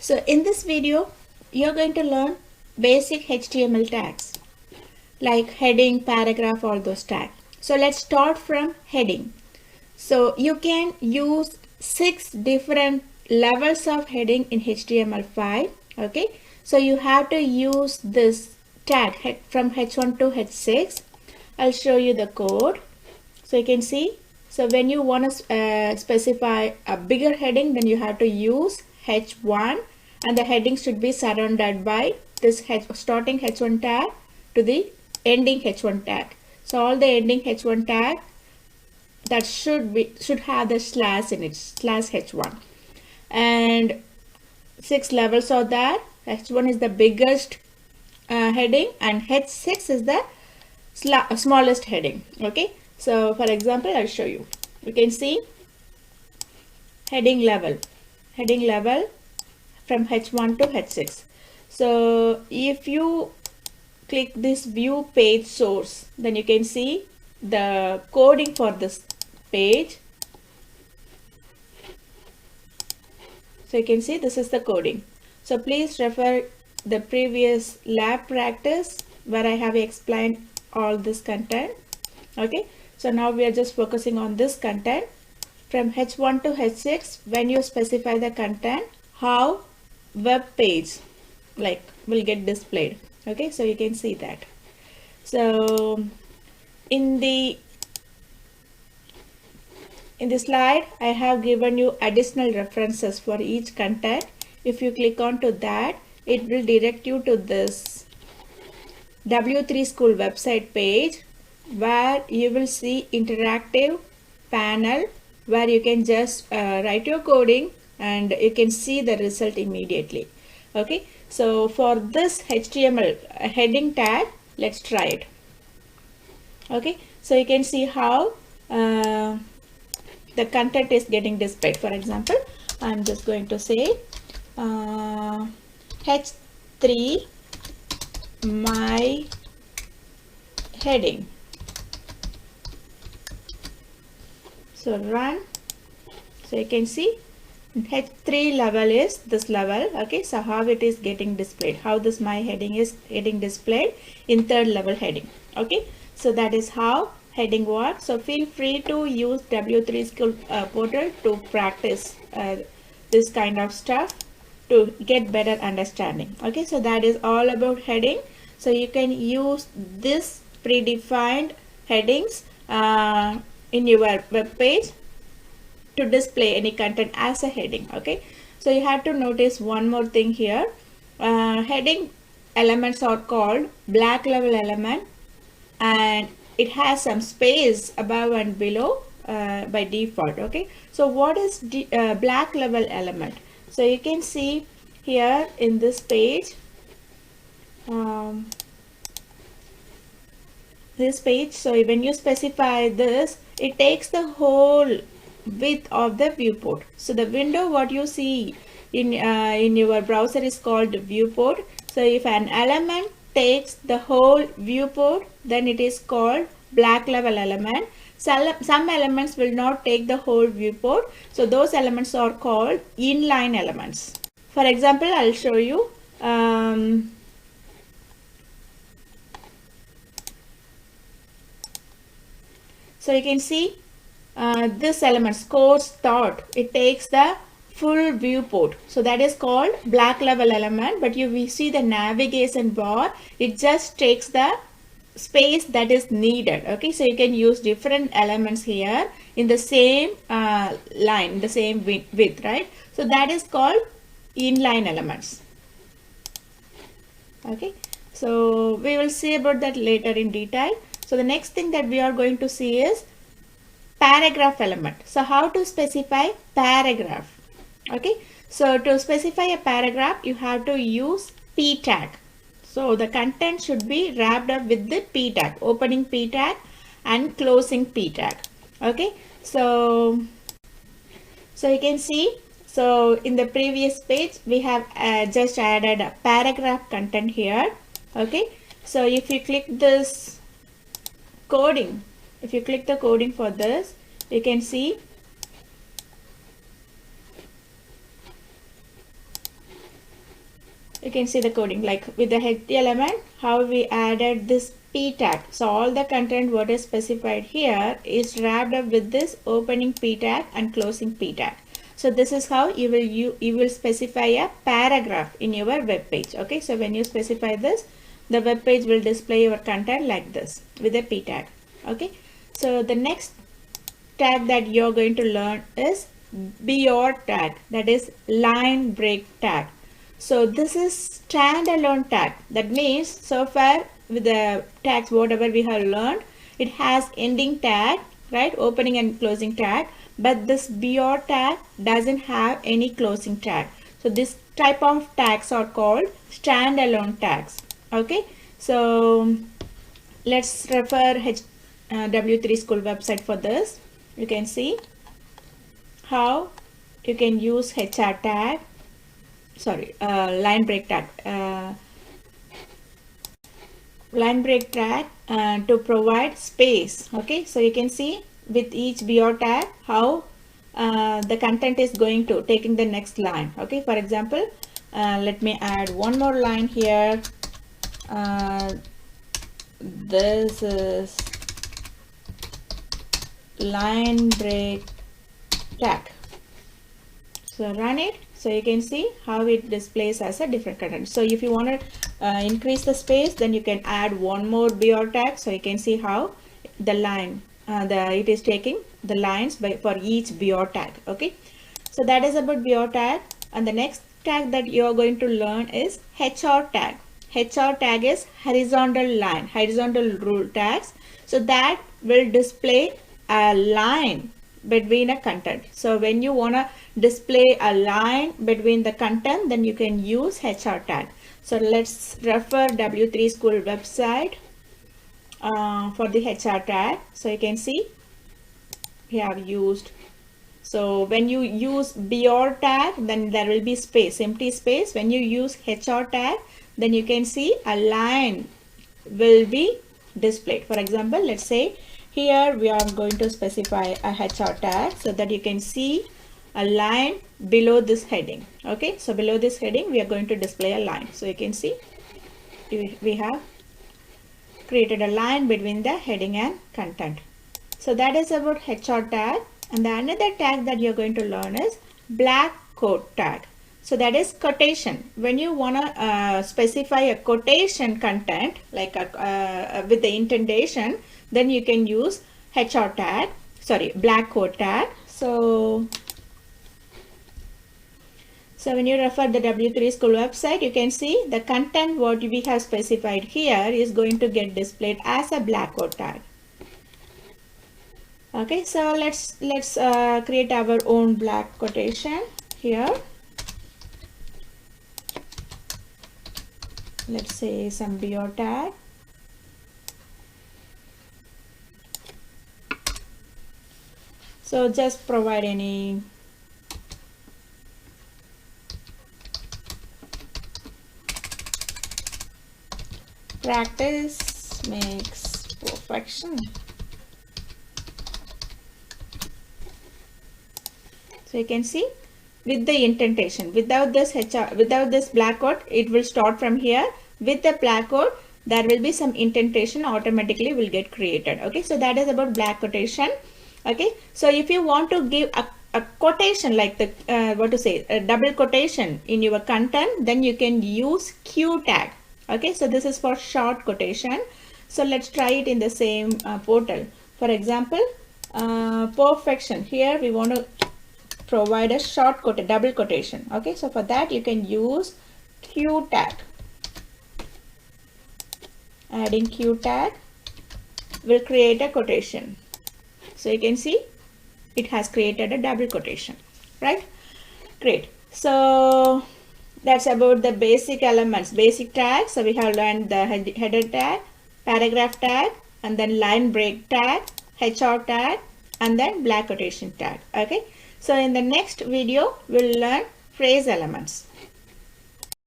So in this video, you're going to learn basic HTML tags like heading, paragraph, all those tags. So let's start from heading. So you can use 6 different levels of heading in HTML5. Okay, so you have to use this tag from H1 to H6. I'll show you the code. So you can see, so when you want to specify a bigger heading, then you have to use H1, and the heading should be surrounded by this starting H1 tag to the ending H1 tag. So all the ending H1 tag that should have the slash in it, slash H1, and 6 levels of that. H1 is the biggest heading, and H6 is the smallest heading. Okay, so for example, I'll show you. You can see heading level from H1 to H6. So if you click this view page source, then you can see the coding for this page. So you can see this is the coding. So please refer the previous lab practice where I have explained all this content. Okay, so now we are just focusing on this content. From H1 to H6, when you specify the content, how web page will get displayed. Okay, so you can see that. So in the slide, I have given you additional references for each content. If you click on to that, it will direct you to this W3 School website page where you will see interactive panel where you can just write your coding and you can see the result immediately. Okay, so for this HTML heading tag, let's try it. Okay, so you can see how the content is getting displayed. For example, I'm just going to say H3 my heading. So run. So you can see H3 level is this level. Okay, so how it is getting displayed, how this my heading is getting displayed in third level heading. Okay, so that is how heading works. So feel free to use W3 School portal to practice this kind of stuff to get better understanding. Okay, so that is all about heading. So you can use this predefined headings in your web page to display any content as a heading. Okay, so you have to notice one more thing here. Heading elements are called black level element, and it has some space above and below by default. Okay, so what is black level element? So you can see here in this page, so when you specify this, it takes the whole width of the viewport. So the window what you see in your browser is called viewport. So if an element takes the whole viewport, then it is called black level element. Some elements will not take the whole viewport, so those elements are called inline elements. For example, I'll show you. So you can see this element score start, it takes the full viewport, so that is called black level element. But we see the navigation bar, it just takes the space that is needed. Okay, so you can use different elements here in the same line, the same width, right? So that is called inline elements. Okay, so we will see about that later in detail. So the next thing that we are going to see is paragraph element. So how to specify paragraph? Okay, so to specify a paragraph, you have to use P tag. So the content should be wrapped up with the P tag, opening P tag and closing P tag. Okay, so you can see, so in the previous page we have just added a paragraph content here. Okay, so if you click this coding, if you click the coding for this, you can see You can see the coding, like with the head element, how we added this p tag. So all the content what is specified here is wrapped up with this opening p tag and closing p tag. So this is how you will specify a paragraph in your web page. Okay, so when you specify this, the web page will display your content like this with a p tag. Okay, so the next tag that you're going to learn is beyond tag, that is line break tag. So this is standalone tag. That means so far with the tags whatever we have learned, it has ending tag, right, opening and closing tag, but this beyond tag doesn't have any closing tag. So this type of tags are called standalone tags. Okay, so let's refer W3 School website for this. You can see how you can use HR tag, line break tag, to provide space. Okay, so you can see with each bio tag how the content is going to taking the next line. Okay, for example, let me add one more line here. This is line break tag. So run it. So you can see how it displays as a different content. So if you want to increase the space, then you can add one more BR tag. So you can see how the line, it is taking the lines for each BR tag. Okay, so that is about BR tag. And the next tag that you are going to learn is HR tag. HR tag is horizontal line, horizontal rule tags. So that will display a line between a content. So when you want to display a line between the content, then you can use HR tag. So let's refer W3 School website for the HR tag. So you can see we have used. So when you use BR tag, then there will be space, empty space. When you use HR tag, then you can see a line will be displayed. For example, let's say here we are going to specify a HR tag so that you can see a line below this heading. Okay, so below this heading we are going to display a line. So you can see we have created a line between the heading and content. So that is about HR tag. And the another tag that you're going to learn is black quote tag. So that is quotation. When you want to specify a quotation content like with the indentation, then you can use HR tag, black quote tag. So when you refer the W3 School website, you can see the content what we have specified here is going to get displayed as a black quote tag. Okay, so let's create our own black quotation here. Let's say some BR tag. So just provide any practice makes perfection. So you can see with the indentation, without this black quote, it will start from here. With the black quote, there will be some indentation automatically will get created. Okay, so that is about black quotation. Okay, so if you want to give a quotation like the a double quotation in your content, then you can use Q tag. Okay, so this is for short quotation. So let's try it in the same portal. For example, perfection. Here we want to provide a short quote, double quotation. Okay, so for that you can use Q tag. Adding Q tag will create a quotation. So you can see it has created a double quotation, right? Great. So that's about the basic elements, basic tags. So we have learned the header tag, paragraph tag, and then line break tag, HR tag, and then black quotation tag. Okay. So in the next video, we'll learn phrase elements.